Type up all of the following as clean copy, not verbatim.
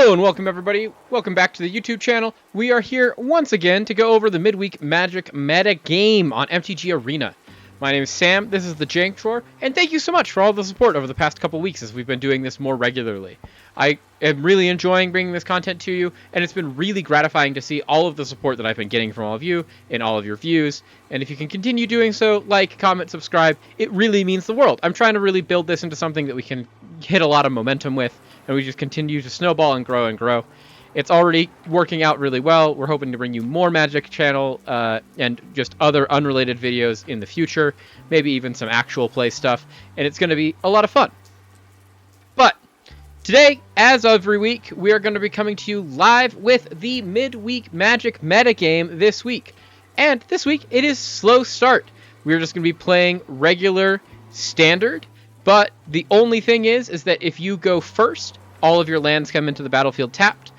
Hello and welcome everybody. Welcome back to the YouTube channel. We are here once again to go over the Midweek Magic Metagame on MTG Arena. My name is Sam, this is the Jank Drawer, and thank you so much for all the support over the past couple weeks as we've been doing this more regularly. I am really enjoying bringing this content to you, and it's been really gratifying to see all of the support that I've been getting from all of you and all of your views. And if you can continue doing so, like, comment, subscribe, it really means the world. I'm trying to really build this into something that we can hit a lot of momentum with, and we just continue to snowball and grow and grow. It's already working out really well. We're hoping to bring you more Magic channel and just other unrelated videos in the future, maybe even some actual play stuff, and it's going to be a lot of fun. But today, as every week, we are going to be coming to you live with the Midweek Magic Metagame this week. And this week, it is slow start. We're just going to be playing regular standard, but the only thing is that if you go first, all of your lands come into the battlefield tapped.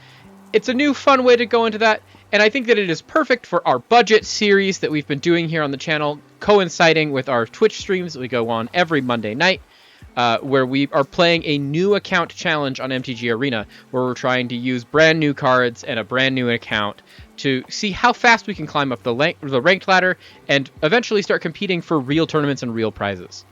It's a new fun way to go into that, and I think that it is perfect for our budget series that we've been doing here on the channel, coinciding with our Twitch streams that we go on every Monday night, where we are playing a new account challenge on MTG Arena, where we're trying to use brand new cards and a brand new account to see how fast we can climb up the ranked ladder and eventually start competing for real tournaments and real prizes.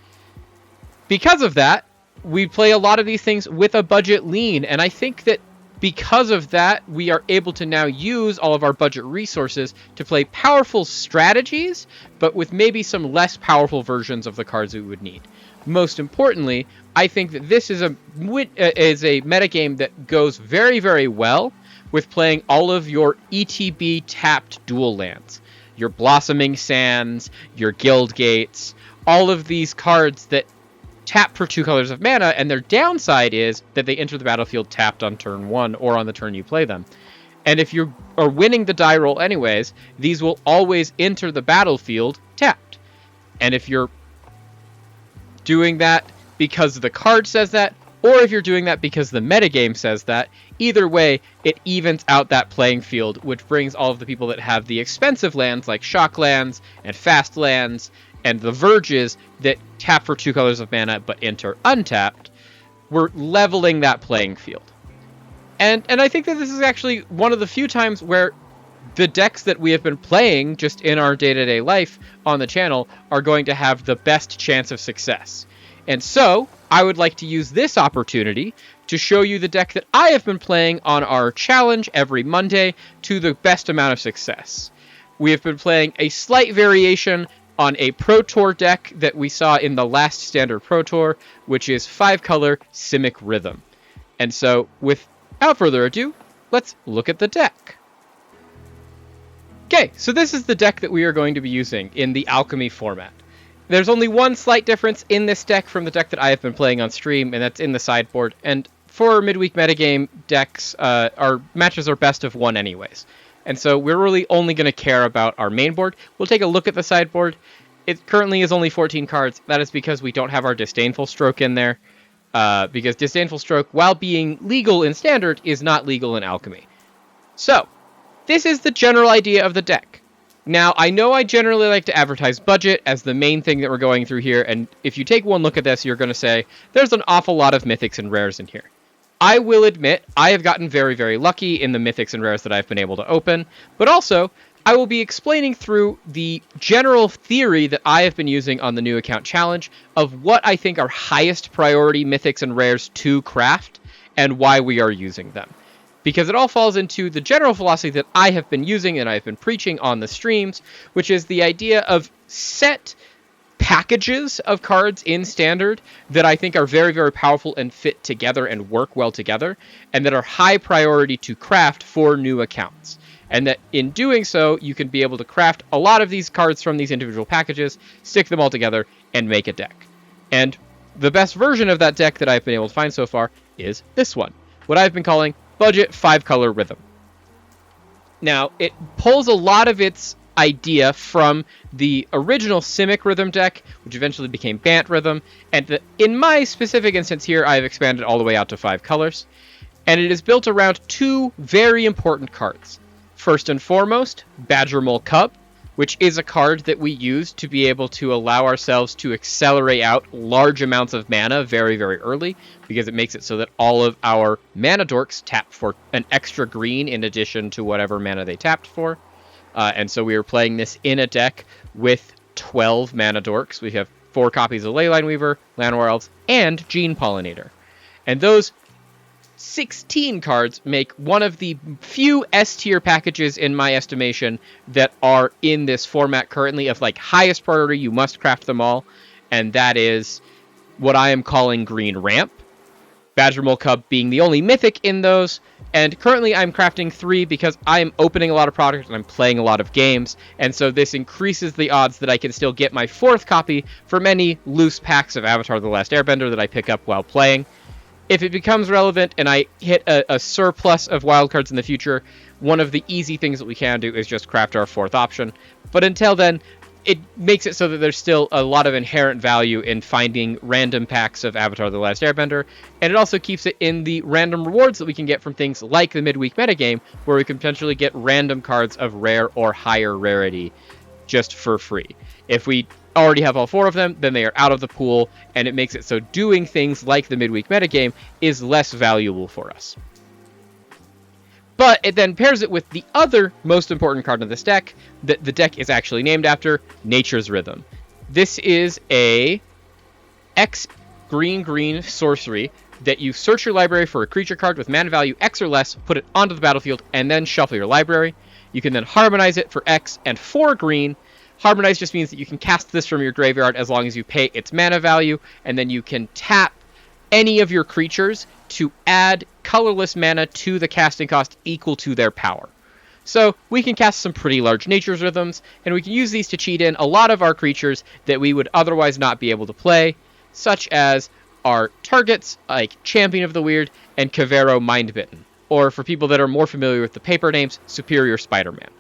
Because of that, we play a lot of these things with a budget lean, and I think that because of that, we are able to now use all of our budget resources to play powerful strategies, but with maybe some less powerful versions of the cards we would need. Most importantly, I think that this is a metagame that goes very, very well with playing all of your ETB tapped dual lands. Your Blossoming Sands, your Guild Gates, all of these cards that tap for 2 colors of mana, and their downside is that they enter the battlefield tapped on turn 1 or on the turn you play them. And if you are winning the die roll anyways, these will always enter the battlefield tapped. And if you're doing that because the card says that, or if you're doing that because the metagame says that, either way, it evens out that playing field, which brings all of the people that have the expensive lands like shock lands and fast lands and the verges that tap for 2 colors of mana but enter untapped, we're leveling that playing field. And I think that this is actually one of the few times where the decks that we have been playing just in our day-to-day life on the channel are going to have the best chance of success. And so, I would like to use this opportunity to show you the deck that I have been playing on our challenge every Monday to the best amount of success. We have been playing a slight variation on a Pro Tour deck that we saw in the last Standard Pro Tour, which is 5-color Simic Rhythm. And so, without further ado, let's look at the deck. Okay, so this is the deck that we are going to be using in the Alchemy format. There's only one slight difference in this deck from the deck that I have been playing on stream, and that's in the sideboard. And for Midweek Metagame decks, our matches are best of 1 anyways. And so we're really only going to care about our main board. We'll take a look at the sideboard. It currently is only 14 cards. That is because we don't have our Disdainful Stroke in there. Because Disdainful Stroke, while being legal in Standard, is not legal in Alchemy. So, this is the general idea of the deck. Now, I know I generally like to advertise budget as the main thing that we're going through here. And if you take one look at this, you're going to say, there's an awful lot of mythics and rares in here. I will admit, I have gotten very, very lucky in the mythics and rares that I've been able to open, but also, I will be explaining through the general theory that I have been using on the new account challenge of what I think are highest priority mythics and rares to craft, and why we are using them. Because it all falls into the general philosophy that I have been using and I've been preaching on the streams, which is the idea of set packages of cards in Standard that I think are very, very powerful and fit together and work well together, and that are high priority to craft for new accounts. And that in doing so, you can be able to craft a lot of these cards from these individual packages, stick them all together, and make a deck. And the best version of that deck that I've been able to find so far is this one, what I've been calling Budget 5-Color Rhythm. Now, it pulls a lot of its idea from the original Simic Rhythm deck, which eventually became Bant Rhythm, and in my specific instance here, I've expanded all the way out to 5 colors, and it is built around 2 very important cards. First and foremost, Badgermole Cub, which is a card that we use to be able to allow ourselves to accelerate out large amounts of mana very, very early, because it makes it so that all of our mana dorks tap for an extra green in addition to whatever mana they tapped for. And so we are playing this in a deck with 12 mana dorks. We have 4 copies of Leyline Weaver, Llanowar Elves, and Gene Pollinator. And those 16 cards make one of the few S-tier packages, in my estimation, that are in this format currently of like highest priority. You must craft them all. And that is what I am calling Green Ramp. Badger Mole Cub being the only mythic in those. And currently I'm crafting 3 because I'm opening a lot of product and I'm playing a lot of games. And so this increases the odds that I can still get my 4th copy from any loose packs of Avatar: The Last Airbender that I pick up while playing. If it becomes relevant and I hit a surplus of wildcards in the future, one of the easy things that we can do is just craft our 4th option. But until then, it makes it so that there's still a lot of inherent value in finding random packs of Avatar: The Last Airbender, and it also keeps it in the random rewards that we can get from things like the Midweek Metagame, where we can potentially get random cards of rare or higher rarity just for free. If we already have all 4 of them, then they are out of the pool, and it makes it so doing things like the Midweek Metagame is less valuable for us. But it then pairs it with the other most important card in this deck that the deck is actually named after, Nature's Rhythm. This is a X green sorcery that you search your library for a creature card with mana value X or less, put it onto the battlefield, and then shuffle your library. You can then harmonize it for X and 4 green. Harmonize just means that you can cast this from your graveyard as long as you pay its mana value, and then you can tap any of your creatures to add colorless mana to the casting cost equal to their power. So we can cast some pretty large Nature's Rhythms, and we can use these to cheat in a lot of our creatures that we would otherwise not be able to play, such as our targets like Champion of the Weird and Kavero Mindbitten, or for people that are more familiar with the paper names, Superior Spider-Man.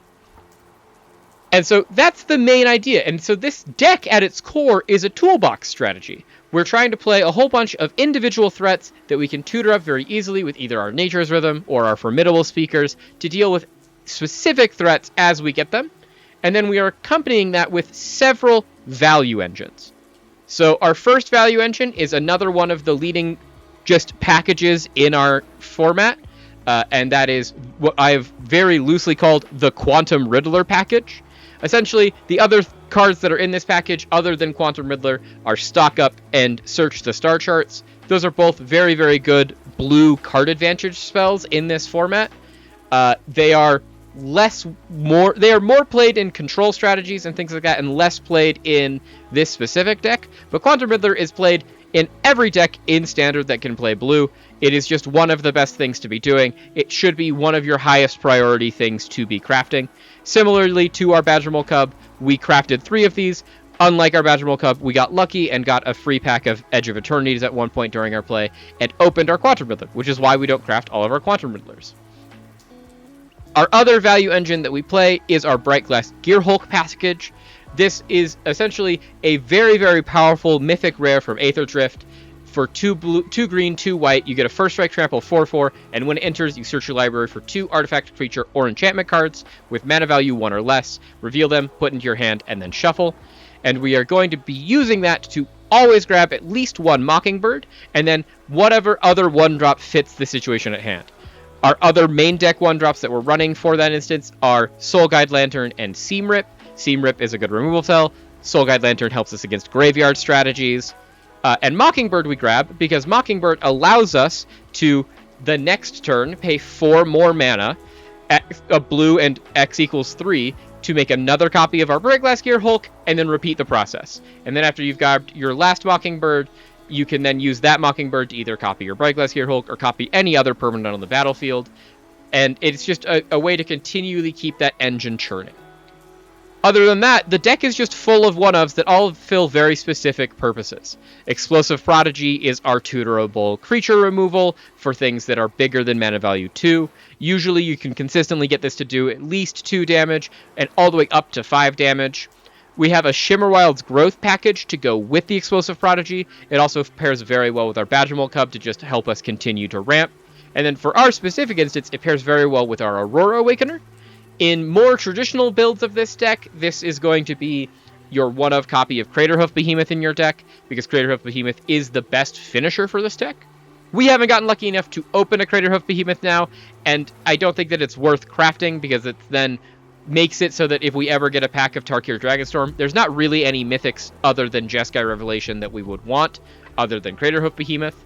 And so that's the main idea. And so this deck at its core is a toolbox strategy. We're trying to play a whole bunch of individual threats that we can tutor up very easily with either our Nature's Rhythm or our Formidable Speakers to deal with specific threats as we get them. And then we are accompanying that with several value engines. So our first value engine is another one of the leading just packages in our format. And that is what I've very loosely called the Quantum Riddler package. Essentially, the other cards that are in this package, other than Quantum Riddler, are Stock Up and Search the Star Charts. Those are both very, very good blue card advantage spells in this format. They are more played in control strategies and things like that, and less played in this specific deck. But Quantum Riddler is played in every deck in Standard that can play blue. It is just one of the best things to be doing. It should be one of your highest priority things to be crafting. Similarly to our Badger Mole Cub, we crafted 3 of these. Unlike our Badger Mole Cub, we got lucky and got a free pack of Edge of Eternities at one point during our play, and opened our Quantum Riddler, which is why we don't craft all of our Quantum Riddlers. Our other value engine that we play is our Bright Glass Gearhulk package. This is essentially a very, very powerful mythic rare from Aether Drift. For 2 green, 2 white, you get a First Strike Trample 4/4, and when it enters, you search your library for 2 artifact, creature, or enchantment cards with mana value 1 or less, reveal them, put into your hand, and then shuffle. And we are going to be using that to always grab at least 1 Mockingbird, and then whatever other 1-drop fits the situation at hand. Our other main deck 1-drops that we're running for that instance are Soul Guide Lantern and Seam Rip. Seam Rip is a good removal spell. Soul Guide Lantern helps us against graveyard strategies. And Mockingbird we grab because Mockingbird allows us to, the next turn, pay 4 more mana, a blue and X equals 3, to make another copy of our Bright Glass Gearhulk, and then repeat the process. And then after you've grabbed your last Mockingbird, you can then use that Mockingbird to either copy your Bright Glass Gearhulk or copy any other permanent on the battlefield. And it's just a way to continually keep that engine churning. Other than that, the deck is just full of one-ofs that all fill very specific purposes. Explosive Prodigy is our tutorable creature removal for things that are bigger than mana value 2. Usually you can consistently get this to do at least 2 damage, and all the way up to 5 damage. We have a Shimmerwild's Growth package to go with the Explosive Prodigy. It also pairs very well with our Badger Mole Cub to just help us continue to ramp. And then for our specific instance, it pairs very well with our Aurora Awakener. In more traditional builds of this deck, this is going to be your one-of copy of Craterhoof Behemoth in your deck, because Craterhoof Behemoth is the best finisher for this deck. We haven't gotten lucky enough to open a Craterhoof Behemoth now, and I don't think that it's worth crafting, because it then makes it so that if we ever get a pack of Tarkir Dragonstorm, there's not really any mythics other than Jeskai Revelation that we would want, other than Craterhoof Behemoth.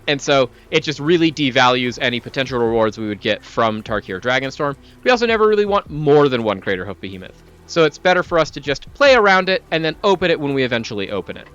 And so it just really devalues any potential rewards we would get from Tarkir Dragonstorm. We also never really want more than one Craterhoof Behemoth. So it's better for us to just play around it and then open it when we eventually open it.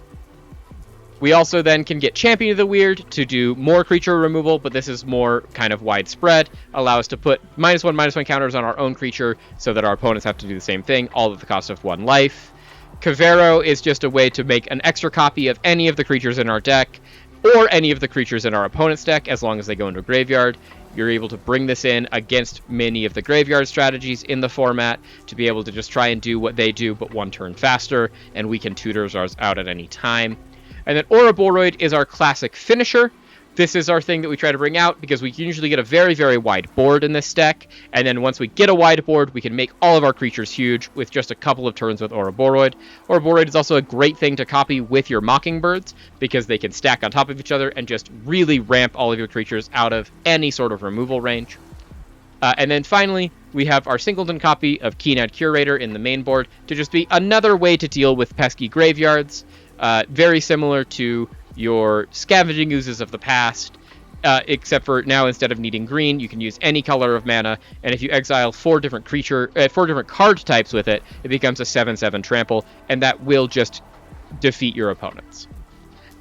We also then can get Champion of the Weird to do more creature removal, but this is more kind of widespread. Allow us to put -1/-1 counters on our own creature so that our opponents have to do the same thing, all at the cost of 1 life. Kavero is just a way to make an extra copy of any of the creatures in our deck, or any of the creatures in our opponent's deck, as long as they go into a graveyard. You're able to bring this in against many of the graveyard strategies in the format to be able to just try and do what they do, but 1 turn faster, and we can tutor ours out at any time. And then Ouroboros is our classic finisher. This is our thing that we try to bring out because we can usually get a very, very wide board in this deck. And then once we get a wide board, we can make all of our creatures huge with just a couple of turns with Ouroboros. Ouroboros is also a great thing to copy with your Mockingbirds because they can stack on top of each other and just really ramp all of your creatures out of any sort of removal range. And then finally, we have our singleton copy of Keenad Curator in the main board to just be another way to deal with pesky graveyards. Very similar to your Scavenging Oozes of the past, except for now instead of needing green, you can use any color of mana, and if you exile 4 different card types with it, it becomes a 7/7 trample, and that will just defeat your opponents.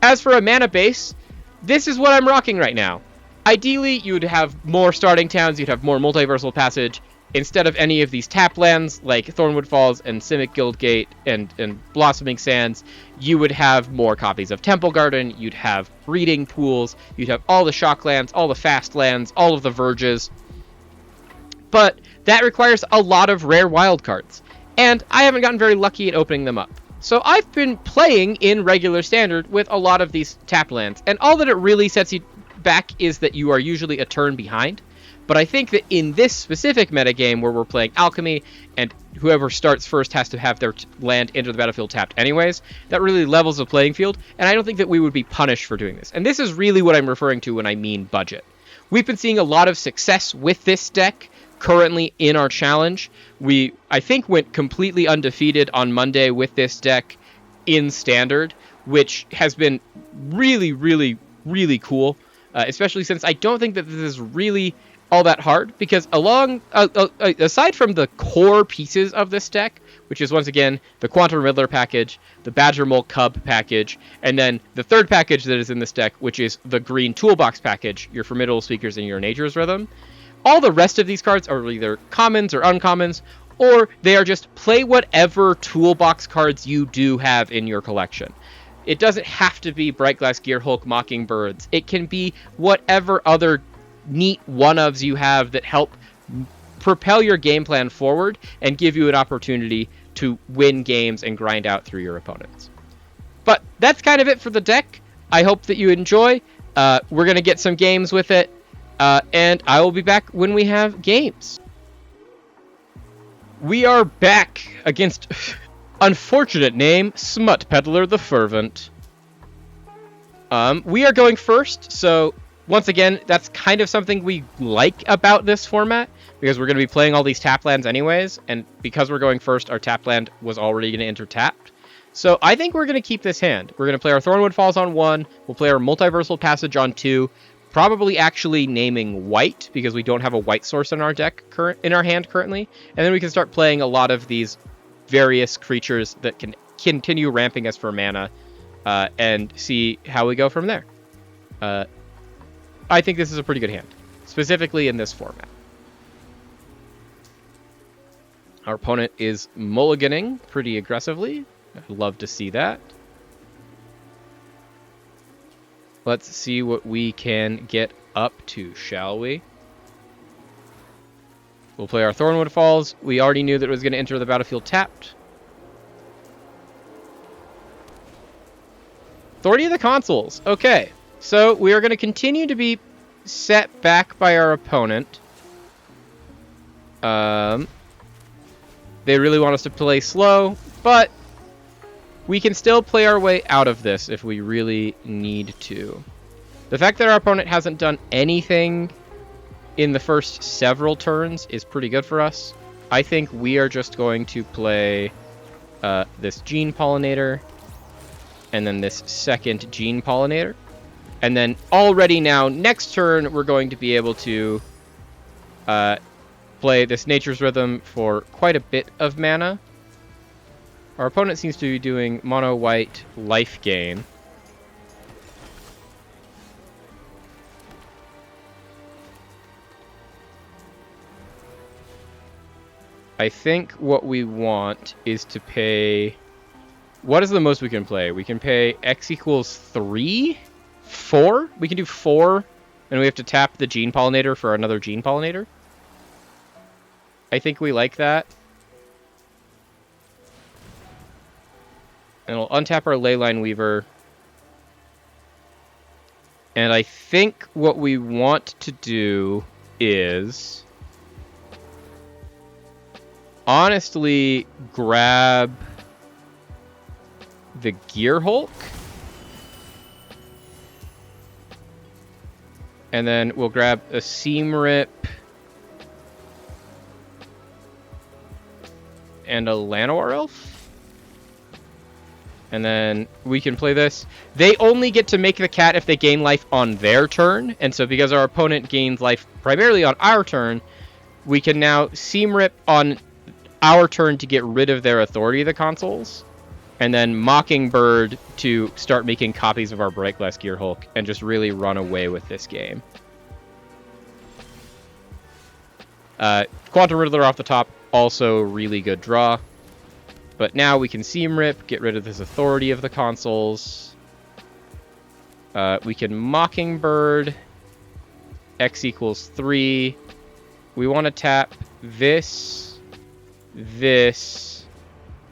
As for a mana base, this is what I'm rocking right now. Ideally, you would have more starting towns, you'd have more Multiversal Passage. Instead of any of these tap lands like Thornwood Falls and Simic Guildgate and Blossoming Sands, you would have more copies of Temple Garden, you'd have breeding pools, you'd have all the shock lands, all the fast lands, all of the verges. But that requires a lot of rare wildcards, and I haven't gotten very lucky at opening them up. So I've been playing in regular standard with a lot of these tap lands, and all that it really sets you back is that you are usually a turn behind. But I think that in this specific metagame where we're playing Alchemy, and whoever starts first has to have their land enter the battlefield tapped anyways, that really levels the playing field, and I don't think that we would be punished for doing this. And this is really what I'm referring to when I mean budget. We've been seeing a lot of success with this deck currently in our challenge. We, I think, went completely undefeated on Monday with this deck in Standard, which has been really, really, really cool, especially since I don't think that this is really all that hard, because aside from the core pieces of this deck, which is once again the Quantum Riddler package, the Badger Mole Cub package, and then the third package that is in this deck, which is the Green Toolbox package, your Formidable Speakers and your Nature's Rhythm, all the rest of these cards are either commons or uncommons, or they are just play whatever toolbox cards you do have in your collection. It doesn't have to be Brightglass Gearhulk Mockingbirds. It can be whatever other neat one-ofs you have that help propel your game plan forward and give you an opportunity to win games and grind out through your opponents. But that's kind of it for the deck. I hope that you enjoy. We're going to get some games with it, and I will be back when we have games. We are back against unfortunate name, Smut Peddler the Fervent. We are going first, so once again, that's kind of something we like about this format, because we're going to be playing all these tap lands anyways, and because we're going first, our tap land was already going to enter tapped. So I think we're going to keep this hand. We're going to play our Thornwood Falls on 1, we'll play our Multiversal Passage on 2, probably actually naming white, because we don't have a white source in our deck in our hand currently, and then we can start playing a lot of these various creatures that can continue ramping us for mana, and see how we go from there. I think this is a pretty good hand, specifically in this format. Our opponent is mulliganing pretty aggressively. I'd love to see that. Let's see what we can get up to, shall we? We'll play our Thornwood Falls. We already knew that it was going to enter the battlefield tapped. Authority of the Consuls. Okay. So we are going to continue to be set back by our opponent. They really want us to play slow, but we can still play our way out of this if we really need to. The fact that our opponent hasn't done anything in the first several turns is pretty good for us. I think we are just going to play this Gene Pollinator, and then this second Gene Pollinator. And then already now, next turn, we're going to be able to play this Nature's Rhythm for quite a bit of mana. Our opponent seems to be doing mono-white life gain. I think what we want is to pay... What is the most we can play? We can pay X equals 3? 4? We can do 4, and we have to tap the Gene Pollinator for another Gene Pollinator. I think we like that. And we'll untap our Leyline Weaver. And I think what we want to do is... honestly, grab the Gear Hulk. And then we'll grab a Seam Rip and a Llanowar Elf. And then we can play this. They only get to make the cat if they gain life on their turn. And so because our opponent gains life primarily on our turn, we can now Seam Rip on our turn to get rid of their Authority of the Consoles. And then Mockingbird to start making copies of our Bright Glass Gear Hulk and just really run away with this game. Quantum Riddler off the top, also really good draw. But now we can Seam Rip, get rid of this Authority of the Consoles. We can Mockingbird, X equals 3. We want to tap this,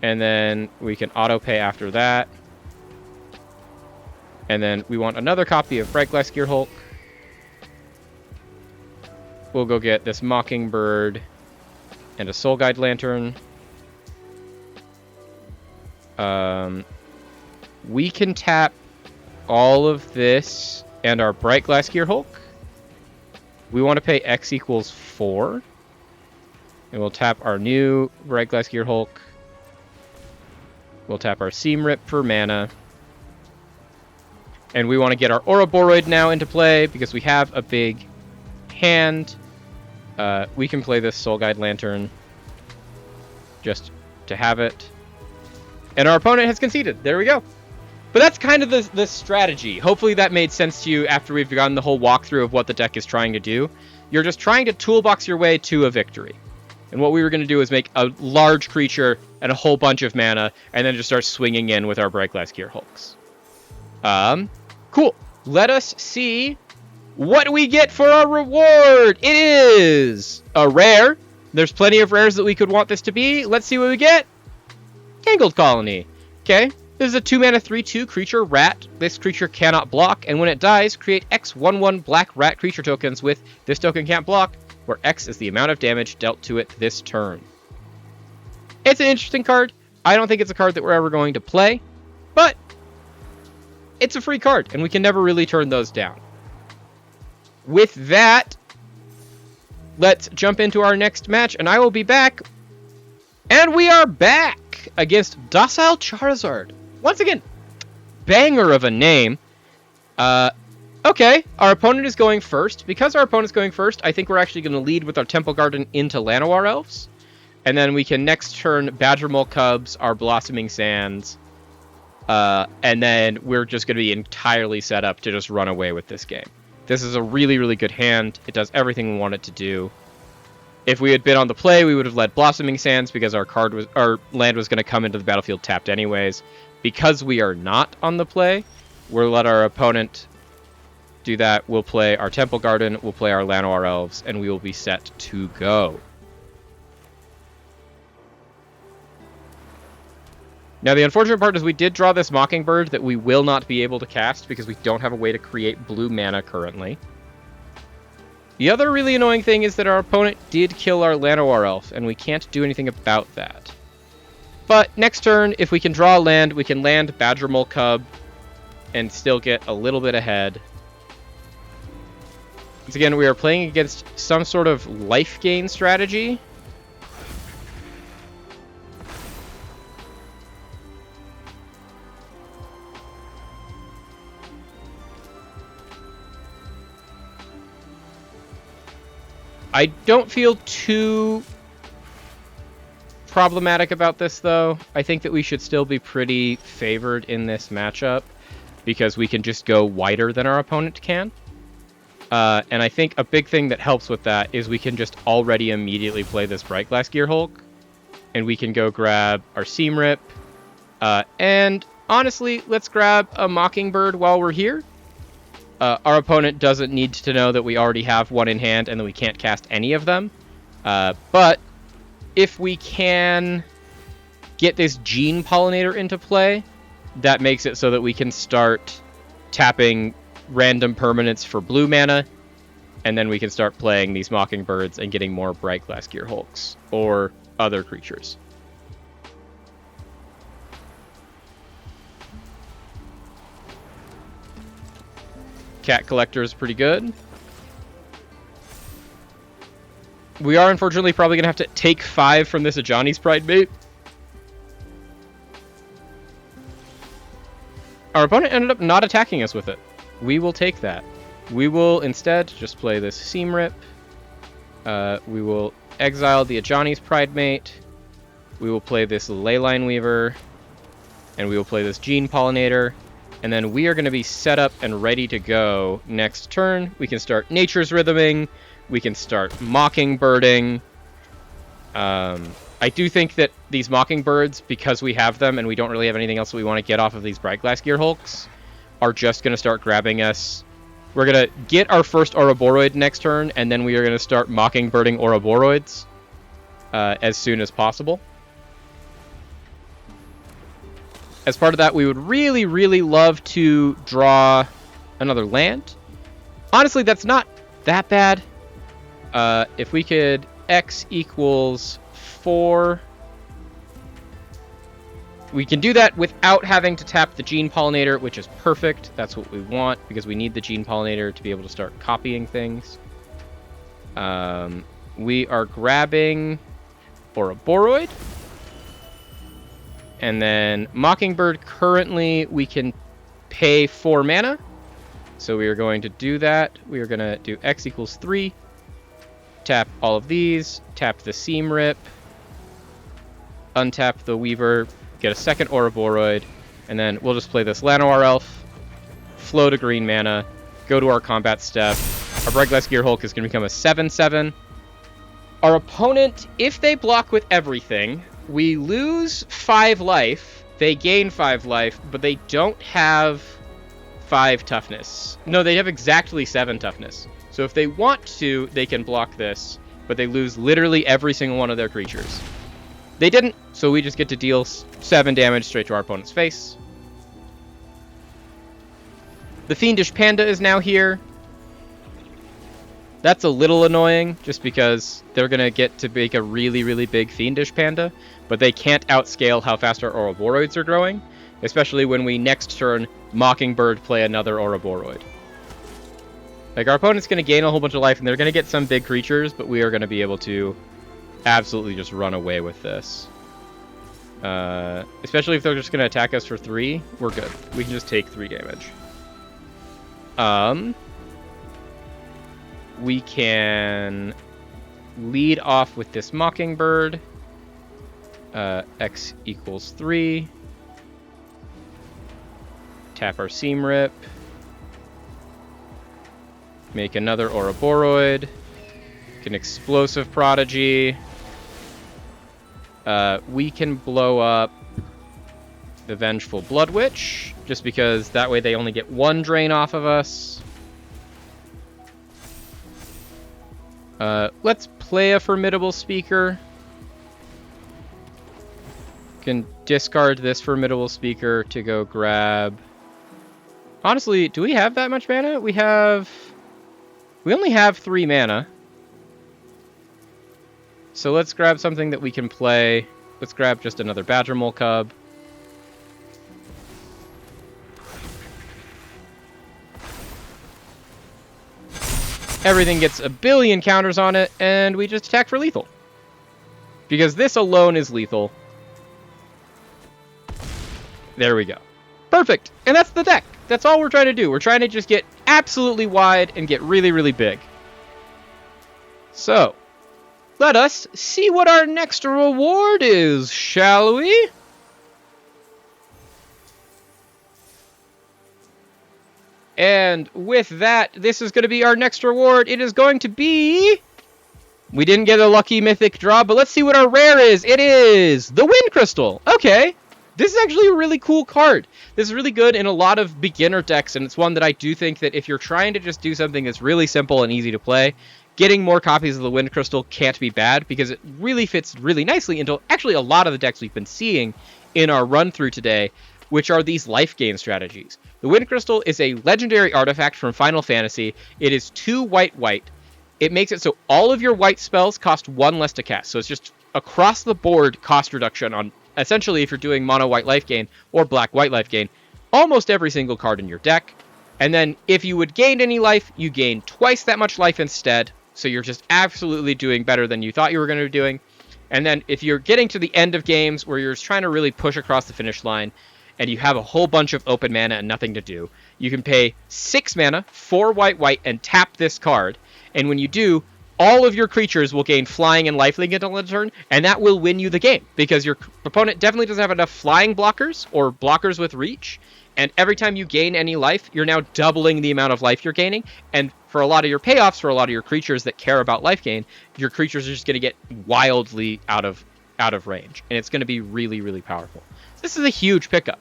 and then we can auto-pay after that. And then we want another copy of Bright Glass Gear Hulk. We'll go get this Mockingbird and a Soul Guide Lantern. We can tap all of this and our Bright Glass Gear Hulk. We want to pay X equals 4. And we'll tap our new Bright Glass Gear Hulk. We'll tap our Seam Rip for mana. And we want to get our Ouroboros now into play because we have a big hand. We can play this Soul Guide Lantern just to have it. And our opponent has conceded. There we go. But that's kind of the strategy. Hopefully that made sense to you after we've gotten the whole walkthrough of what the deck is trying to do. You're just trying to toolbox your way to a victory. And what we were going to do is make a large creature and a whole bunch of mana, and then just start swinging in with our Bright Glass Gear Hulks. Cool. Let us see what we get for our reward. It is a rare. There's plenty of rares that we could want this to be. Let's see what we get. Tangled Colony. Okay. This is a 2-mana 3/2 creature rat. This creature cannot block, and when it dies, create X 1/1 black rat creature tokens with this token can't block, where X is the amount of damage dealt to it this turn. It's an interesting card. I don't think it's a card that we're ever going to play, but it's a free card, and we can never really turn those down. With that, let's jump into our next match, and I will be back. And we are back against Docile Charizard. Once again, banger of a name. Okay, our opponent is going first. Because our opponent's going first, I think we're actually going to lead with our Temple Garden into Llanowar Elves. And then we can next turn Badgermole Cubs, our Blossoming Sands. And then we're just going to be entirely set up to just run away with this game. This is a really, really good hand. It does everything we want it to do. If we had been on the play, we would have led Blossoming Sands because our land was going to come into the battlefield tapped anyways. Because we are not on the play, we'll let our opponent do that. We'll play our Temple Garden, we'll play our Llanowar Elves, and we will be set to go. Now, the unfortunate part is we did draw this Mockingbird that we will not be able to cast because we don't have a way to create blue mana currently. The other really annoying thing is that our opponent did kill our Llanowar Elf, and we can't do anything about that. But next turn, if we can draw a land, we can land Badger Mole Cub and still get a little bit ahead. Once again, we are playing against some sort of life gain strategy. I don't feel too problematic about this, though. I think that we should still be pretty favored in this matchup because we can just go wider than our opponent can. And I think a big thing that helps with that is we can just already immediately play this Bright Glass Gear Hulk, and we can go grab our Seam Rip. And honestly, let's grab a Mockingbird while we're here. Our opponent doesn't need to know that we already have one in hand and that we can't cast any of them. But if we can get this Gene Pollinator into play, that makes it so that we can start tapping random permanents for blue mana, and then we can start playing these Mockingbirds and getting more Bright Glass Gear Hulks or other creatures. Cat Collector is pretty good. We are unfortunately probably going to have to take 5 from this Ajani's Pridemate. Our opponent ended up not attacking us with it. We will take that. We will instead just play this Seam Rip. We will exile the Ajani's Pridemate. We will play this Leyline Weaver. And we will play this Gene Pollinator. And then we are going to be set up and ready to go next turn. We can start Nature's Rhythming. We can start Mockingbirding. I do think that these Mockingbirds, because we have them and we don't really have anything else that we want to get off of these Bright Glass Gear Hulks, are just going to start grabbing us. We're going to get our first Ouroboros next turn, and then we are going to start Mockingbirding Ouroboros as soon as possible. As part of that, we would really, really love to draw another land. Honestly, that's not that bad. If we could X equals 4. We can do that without having to tap the Gene Pollinator, which is perfect. That's what we want, because we need the Gene Pollinator to be able to start copying things. We are grabbing Ouroboros. And then Mockingbird, currently we can pay 4 mana. So we are going to do that. We are going to do X equals 3. Tap all of these. Tap the Seam Rip. Untap the Weaver. Get a second Ouroboros. And then we'll just play this Llanowar Elf. Float a green mana. Go to our combat step. Our Bright Glass Gear Hulk is going to become a 7/7. Our opponent, if they block with everything, we lose 5 life, they gain 5 life, but they don't have 5 toughness. No, they have exactly 7 toughness. So if they want to, they can block this, but they lose literally every single one of their creatures. They didn't, so we just get to deal 7 damage straight to our opponent's face. The Fiendish Panda is now here. That's a little annoying, just because they're going to get to make a really, really big Fiendish Panda, but they can't outscale how fast our Ouroboros are growing, especially when we next turn Mockingbird play another Ouroboros. Like, our opponent's going to gain a whole bunch of life, and they're going to get some big creatures, but we are going to be able to absolutely just run away with this. Especially if they're just going to attack us for 3, we're good. We can just take 3 damage. We can lead off with this Mockingbird. X equals 3. Tap our Seam Rip. Make another Ouroboros. An Explosive Prodigy. We can blow up the Vengeful Blood Witch, just because that way they only get 1 drain off of us. Let's play a Formidable Speaker. Can discard this Formidable Speaker to go grab... Honestly, do we have that much mana? We have We only have 3 mana. So let's grab something that we can play. Let's grab just another Badger Mole Cub. Everything gets a billion counters on it, and we just attack for lethal. Because this alone is lethal. There we go. Perfect! And that's the deck. That's all we're trying to do. We're trying to just get absolutely wide and get really, really big. So, let us see what our next reward is, shall we? And with that, this is going to be our next reward. It is going to be... We didn't get a lucky mythic draw, but let's see what our rare is. It is the Wind Crystal. Okay. This is actually a really cool card. This is really good in a lot of beginner decks, and it's one that I do think that if you're trying to just do something that's really simple and easy to play, getting more copies of the Wind Crystal can't be bad, because it really fits really nicely into actually a lot of the decks we've been seeing in our run-through today, which are these life gain strategies. The Wind Crystal is a legendary artifact from Final Fantasy. It is 2 white. It makes it so all of your white spells cost 1 less to cast. So it's just across the board cost reduction on, essentially, if you're doing mono white life gain or black white life gain, almost every single card in your deck. And then if you would gain any life, you gain twice that much life instead. So you're just absolutely doing better than you thought you were going to be doing. And then if you're getting to the end of games where you're just trying to really push across the finish line, and you have a whole bunch of open mana and nothing to do, you can pay 6 mana, 4 white, and tap this card. And when you do, all of your creatures will gain flying and lifelink until end of turn, and that will win you the game, because your opponent definitely doesn't have enough flying blockers or blockers with reach, and every time you gain any life, you're now doubling the amount of life you're gaining, and for a lot of your payoffs, for a lot of your creatures that care about life gain, your creatures are just going to get wildly out of range, and it's going to be really, really powerful. This is a huge pickup.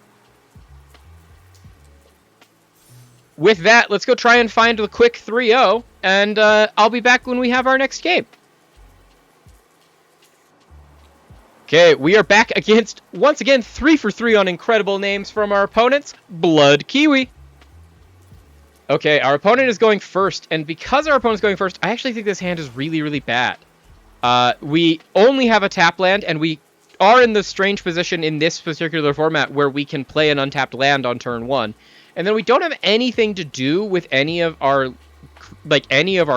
With that, let's go try and find the quick 3-0, and I'll be back when we have our next game. Okay, we are back against, once again, 3 for 3 on incredible names from our opponents. Blood Kiwi. Okay, our opponent is going first, and because our opponent's going first, I actually think this hand is really, really bad. We only have a tap land, and we are in the strange position in this particular format where we can play an untapped land on turn 1. And then we don't have anything to do with any of our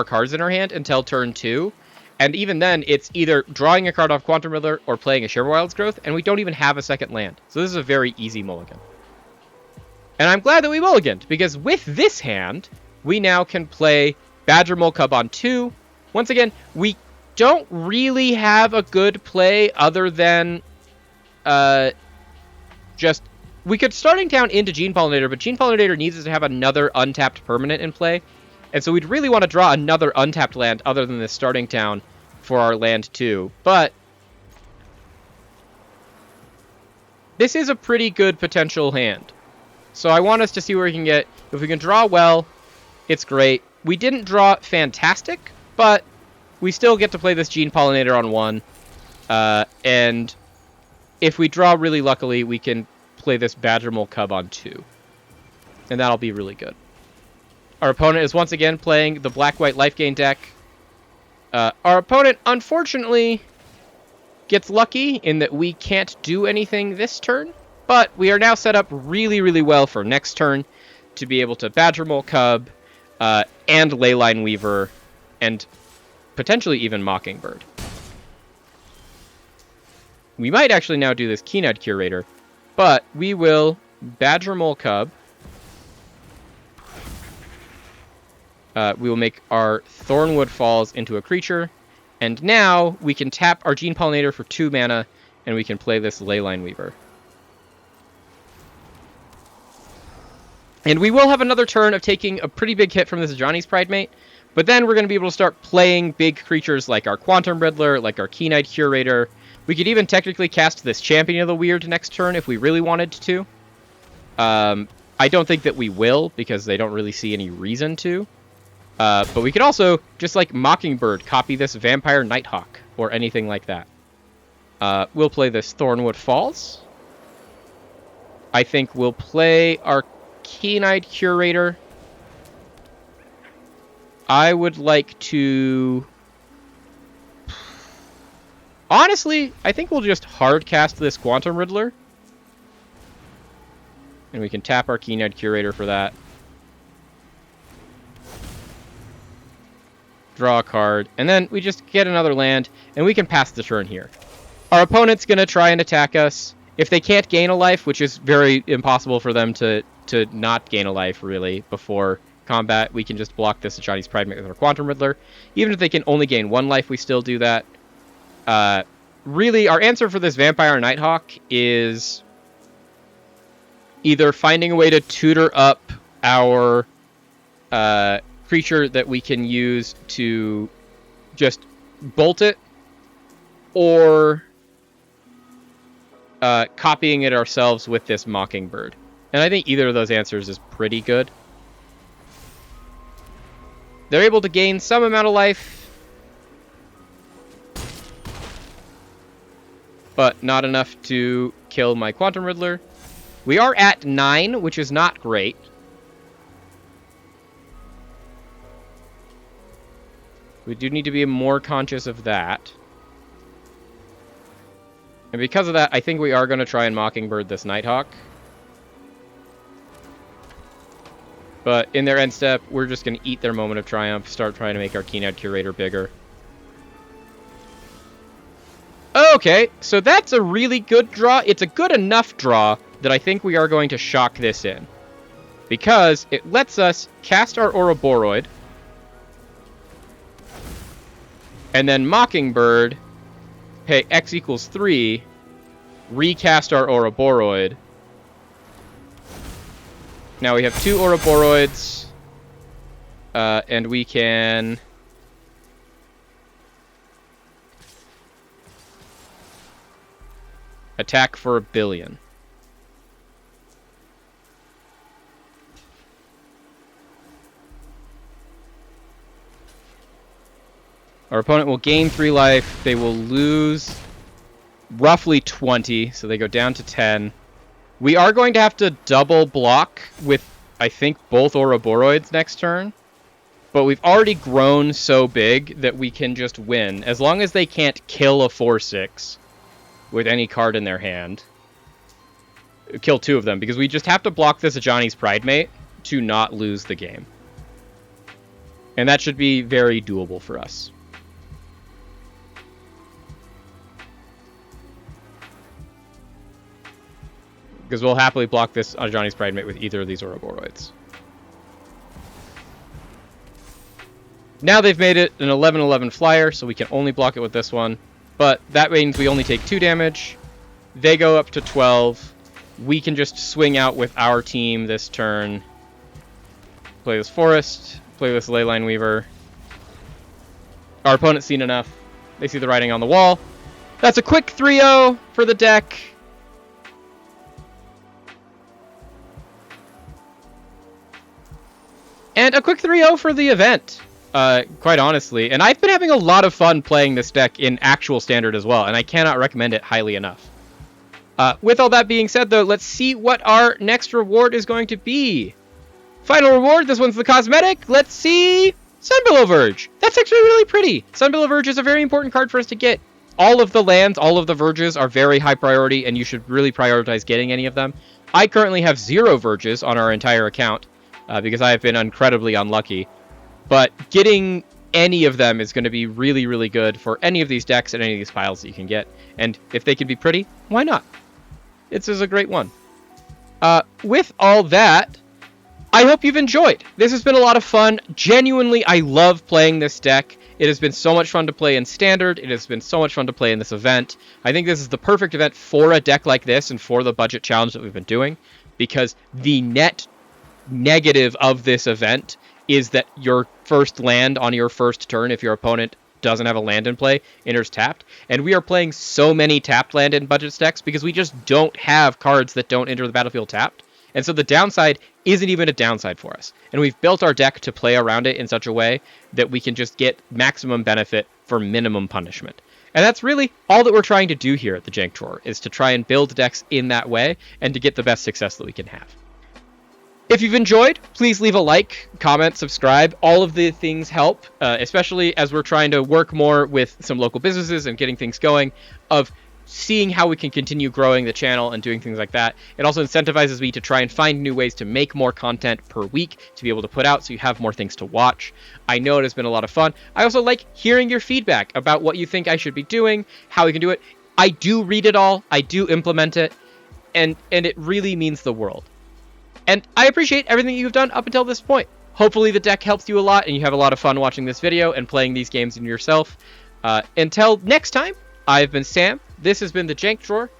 cards in our hand until turn 2. And even then, it's either drawing a card off Quantum Riddler or playing a Shiverwild's Growth, and we don't even have a second land. So this is a very easy mulligan. And I'm glad that we mulliganed, because with this hand, we now can play Badger Mole Cub on 2. Once again, we don't really have a good play other than just... We could starting down into Gene Pollinator, but Gene Pollinator needs us to have another untapped permanent in play. And so we'd really want to draw another untapped land other than this starting town for our land 2. But this is a pretty good potential hand. So I want us to see where we can get. If we can draw well, it's great. We didn't draw fantastic, but we still get to play this Gene Pollinator on 1. And if we draw really luckily, we can play this Badger Mole Cub on 2. And that'll be really good. Our opponent is once again playing the black-white life gain deck. Our opponent, unfortunately, gets lucky in that we can't do anything this turn, but we are now set up really, really well for next turn to be able to Badger Mole Cub and Leyline Weaver and potentially even Mockingbird. We might actually now do this Keen-Eyed Curator, but we will Badger Mole Cub. We will make our Thornwood Falls into a creature. And now we can tap our Gene Pollinator for 2 mana, and we can play this Leyline Weaver. And we will have another turn of taking a pretty big hit from this Johnny's Pridemate, but then we're going to be able to start playing big creatures like our Quantum Riddler, like our Keen-Eyed Curator. We could even technically cast this Champion of the Weird next turn if we really wanted to. I don't think that we will, because they don't really see any reason to. But we could also, just like Mockingbird, copy this Vampire Nighthawk, or anything like that. We'll play this Thornwood Falls. I think we'll play our Keen-Eyed Curator. I would like to... Honestly, I think we'll just hard cast this Quantum Riddler. And we can tap our Keen-Eyed Curator for that. Draw a card. And then we just get another land, and we can pass the turn here. Our opponent's going to try and attack us. If they can't gain a life, which is very impossible for them to not gain a life, really, before combat, we can just block this Ajani's Pridemate with our Quantum Riddler. Even if they can only gain 1 life, we still do that. Really, our answer for this Vampire Nighthawk is either finding a way to tutor up our creature that we can use to just bolt it, or copying it ourselves with this Mockingbird. And I think either of those answers is pretty good. They're able to gain some amount of life, but not enough to kill my Quantum Riddler. We are at 9, which is not great. We do need to be more conscious of that. And because of that, I think we are going to try and Mockingbird this Nighthawk. But in their end step, we're just going to eat their moment of triumph, start trying to make our Keen-Eyed Curator bigger. Okay, so that's a really good draw. It's a good enough draw that I think we are going to shock this in. Because it lets us cast our Ouroboros, and then Mockingbird, pay X equals 3, recast our Ouroboros. Now we have 2 Ouroboros, and we can attack for 1 billion. Our opponent will gain 3 life. They will lose roughly 20, so they go down to 10. We are going to have to double block with, I think, both Ouroboros next turn. But we've already grown so big that we can just win. As long as they can't kill a 4/6 with any card in their hand. Kill 2 of them, because we just have to block this Ajani's Pridemate to not lose the game. And that should be very doable for us. Because we'll happily block this Ajani's Pridemate with either of these Ouroboros. Now they've made it an 11/11 flyer, so we can only block it with this one. But that means we only take 2 damage. They go up to 12. We can just swing out with our team this turn. Play this Forest. Play this Leyline Weaver. Our opponent's seen enough. They see the writing on the wall. That's a quick 3-0 for the deck. And a quick 3-0 for the event, quite honestly. And I've been having a lot of fun playing this deck in actual Standard as well, and I cannot recommend it highly enough. With all that being said, though, let's see what our next reward is going to be. Final reward, this one's the cosmetic. Let's see, Sunbillow Verge. That's actually really pretty. Sunbillow Verge is a very important card for us to get. All of the lands, all of the Verges are very high priority, and you should really prioritize getting any of them. I currently have 0 Verges on our entire account. Because I have been incredibly unlucky. But getting any of them is going to be really, really good for any of these decks and any of these piles that you can get. And if they can be pretty, why not? This is a great one. With all that, I hope you've enjoyed. This has been a lot of fun. Genuinely, I love playing this deck. It has been so much fun to play in Standard. It has been so much fun to play in this event. I think this is the perfect event for a deck like this and for the budget challenge that we've been doing. Because the net negative of this event is that your first land on your first turn, if your opponent doesn't have a land in play, enters tapped. And we are playing so many tapped land in budget decks because we just don't have cards that don't enter the battlefield tapped. And so the downside isn't even a downside for us. And we've built our deck to play around it in such a way that we can just get maximum benefit for minimum punishment. And that's really all that we're trying to do here at the Jank Drawer, is to try and build decks in that way and to get the best success that we can have. If you've enjoyed, please leave a like, comment, subscribe. All of the things help, especially as we're trying to work more with some local businesses and getting things going, of seeing how we can continue growing the channel and doing things like that. It also incentivizes me to try and find new ways to make more content per week to be able to put out so you have more things to watch. I know it has been a lot of fun. I also like hearing your feedback about what you think I should be doing, how we can do it. I do read it all. I do implement it. And it really means the world. And I appreciate everything you've done up until this point. Hopefully the deck helps you a lot and you have a lot of fun watching this video and playing these games in yourself. Until next time, I've been Sam. This has been the Jank Drawer.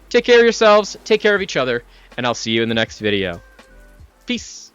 Take care of yourselves, take care of each other, and I'll see you in the next video. Peace.